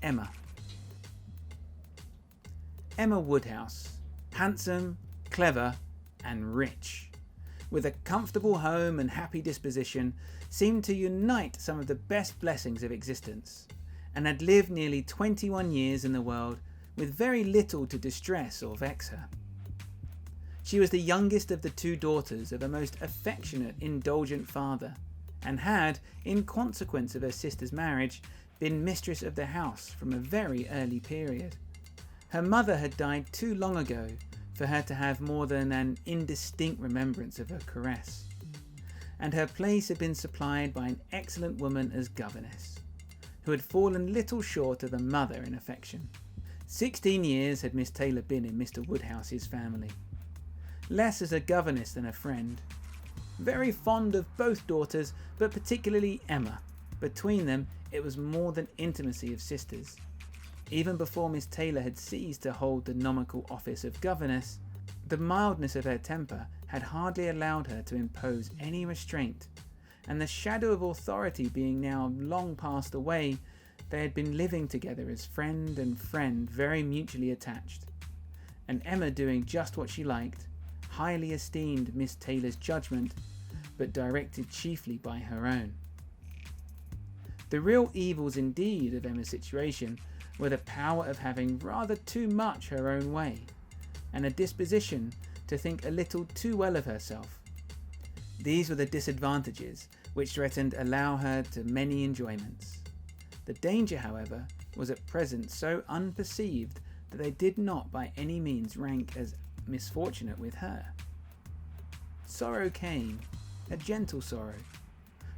Emma. Emma Woodhouse, handsome, clever, and rich, with a comfortable home and happy disposition, seemed to unite some of the best blessings of existence, and had lived nearly 21 years in the world with very little to distress or vex her. She was the youngest of the 2 daughters of a most affectionate, indulgent father, and had, in consequence of her sister's marriage, been mistress of the house from a very early period. Her mother had died too long ago for her to have more than an indistinct remembrance of her caress, and her place had been supplied by an excellent woman as governess, who had fallen little short of a mother in affection. 16 years had Miss Taylor been in Mr. Woodhouse's family, less as a governess than a friend. Very fond of both daughters, but particularly Emma. Between them it was more than intimacy of sisters. Even before Miss Taylor had ceased to hold the nominal office of governess, the mildness of her temper had hardly allowed her to impose any restraint, and the shadow of authority being now long passed away, they had been living together as friend and friend, very mutually attached, and Emma doing just what she liked, highly esteemed Miss Taylor's judgment, but directed chiefly by her own. The real evils indeed of Emma's situation were the power of having rather too much her own way, and a disposition to think a little too well of herself. These were the disadvantages which threatened allow her to many enjoyments. The danger, however, was at present so unperceived that they did not by any means rank as misfortunate with her. Sorrow came, a gentle sorrow,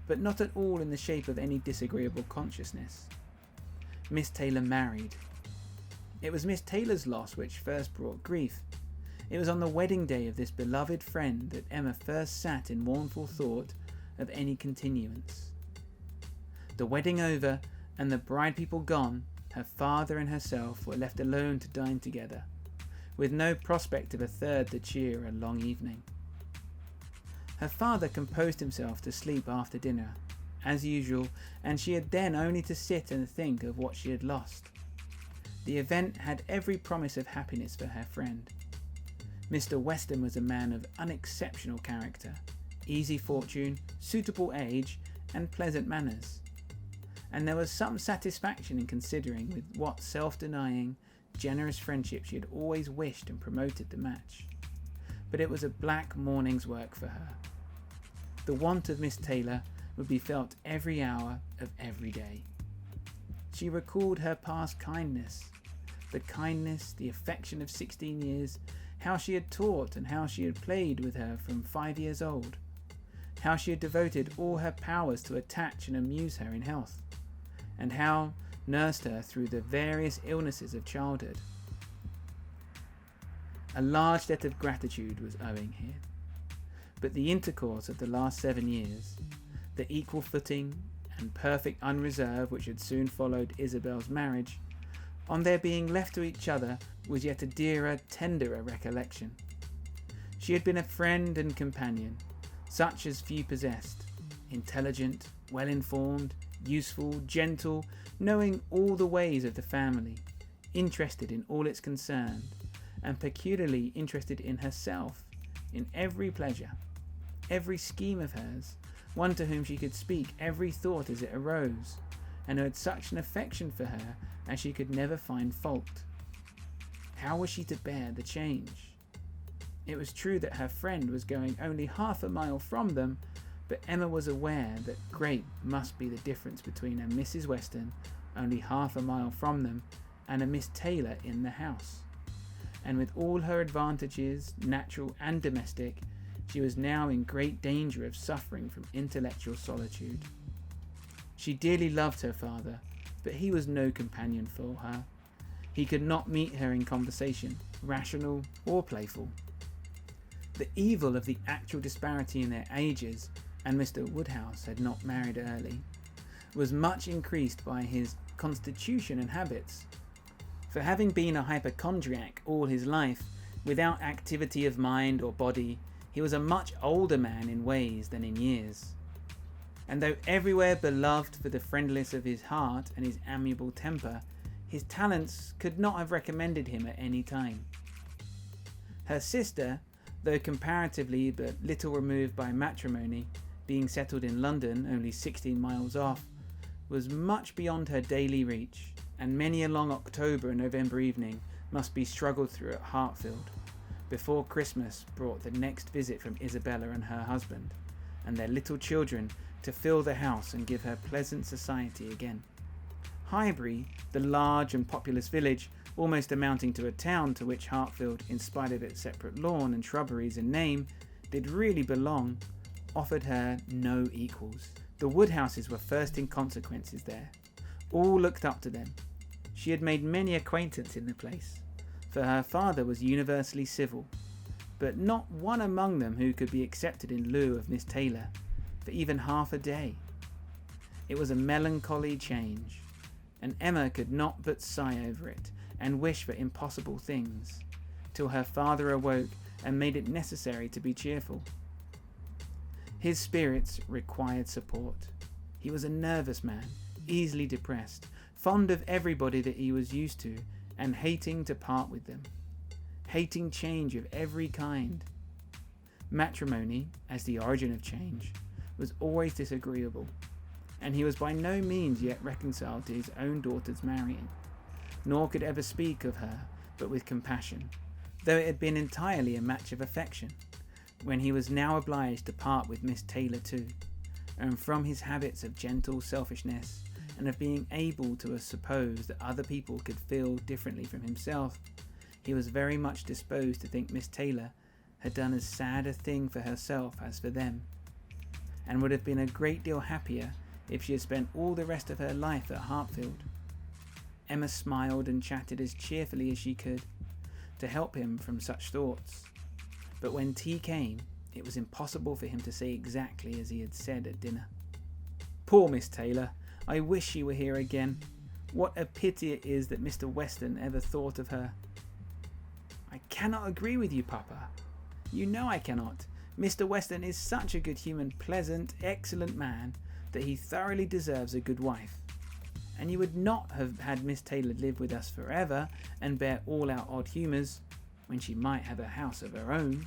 but not at all in the shape of any disagreeable consciousness. Miss Taylor married. It was Miss Taylor's loss which first brought grief. It was on the wedding day of this beloved friend that Emma first sat in mournful thought of any continuance. The wedding over, and the bride people gone, her father and herself were left alone to dine together, with no prospect of a third to cheer a long evening. Her father composed himself to sleep after dinner, as usual, and she had then only to sit and think of what she had lost. The event had every promise of happiness for her friend. Mr. Weston was a man of unexceptional character, easy fortune, suitable age, and pleasant manners, and there was some satisfaction in considering with what self-denying, generous friendship she had always wished and promoted the match. But it was a black morning's work for her. The want of Miss Taylor would be felt every hour of every day. She recalled her past kindness, the affection of 16 years, how she had taught and how she had played with her from 5 years old, how she had devoted all her powers to attach and amuse her in health, and how nursed her through the various illnesses of childhood. A large debt of gratitude was owing here, but the intercourse of the last 7 years, the equal footing and perfect unreserve which had soon followed Isabel's marriage, on their being left to each other, was yet a dearer, tenderer recollection. She had been a friend and companion, such as few possessed, intelligent, well-informed, useful, gentle, knowing all the ways of the family, interested in all its concerned, and peculiarly interested in herself, in every pleasure, every scheme of hers, one to whom she could speak every thought as it arose, and who had such an affection for her as she could never find fault. How was she to bear the change? It was true that her friend was going only half a mile from them, but Emma was aware that great must be the difference between a Mrs. Weston only half a mile from them and a Miss Taylor in the house, and with all her advantages, natural and domestic, she was now in great danger of suffering from intellectual solitude. She dearly loved her father, but he was no companion for her. He could not meet her in conversation, rational or playful. The evil of the actual disparity in their ages, and Mr. Woodhouse had not married early, was much increased by his constitution and habits. For having been a hypochondriac all his life, without activity of mind or body, he was a much older man in ways than in years. And though everywhere beloved for the friendliness of his heart and his amiable temper, His talents could not have recommended him at any time. Her sister, though comparatively but little removed by matrimony, being settled in London, only 16 miles off, was much beyond her daily reach, and many a long October and November evening must be struggled through at Hartfield, before Christmas brought the next visit from Isabella and her husband, and their little children, to fill the house and give her pleasant society again. Highbury, the large and populous village, almost amounting to a town to which Hartfield, in spite of its separate lawn and shrubberies in name, did really belong, offered her no equals. The Woodhouses were first in consequences there. All looked up to them. She had made many acquaintances in the place, for her father was universally civil, but not one among them who could be accepted in lieu of Miss Taylor for even half a day. It was a melancholy change, and Emma could not but sigh over it and wish for impossible things, till her father awoke and made it necessary to be cheerful. His spirits required support. He was a nervous man, easily depressed, fond of everybody that he was used to, and hating to part with them, hating change of every kind. Matrimony, as the origin of change, was always disagreeable, and he was by no means yet reconciled to his own daughter's marrying, nor could ever speak of her but with compassion, though it had been entirely a match of affection, when he was now obliged to part with Miss Taylor too, and from his habits of gentle selfishness and of being able to suppose that other people could feel differently from himself, he was very much disposed to think Miss Taylor had done as sad a thing for herself as for them, and would have been a great deal happier if she had spent all the rest of her life at Hartfield. Emma smiled and chatted as cheerfully as she could, to help him from such thoughts, but when tea came, it was impossible for him to say exactly as he had said at dinner. Poor Miss Taylor! I wish she were here again. What a pity it is that Mr. Weston ever thought of her. I cannot agree with you, Papa. You know I cannot. Mr. Weston is such a good-humoured, pleasant, excellent man that he thoroughly deserves a good wife. And you would not have had Miss Taylor live with us forever and bear all our odd humours, when she might have a house of her own.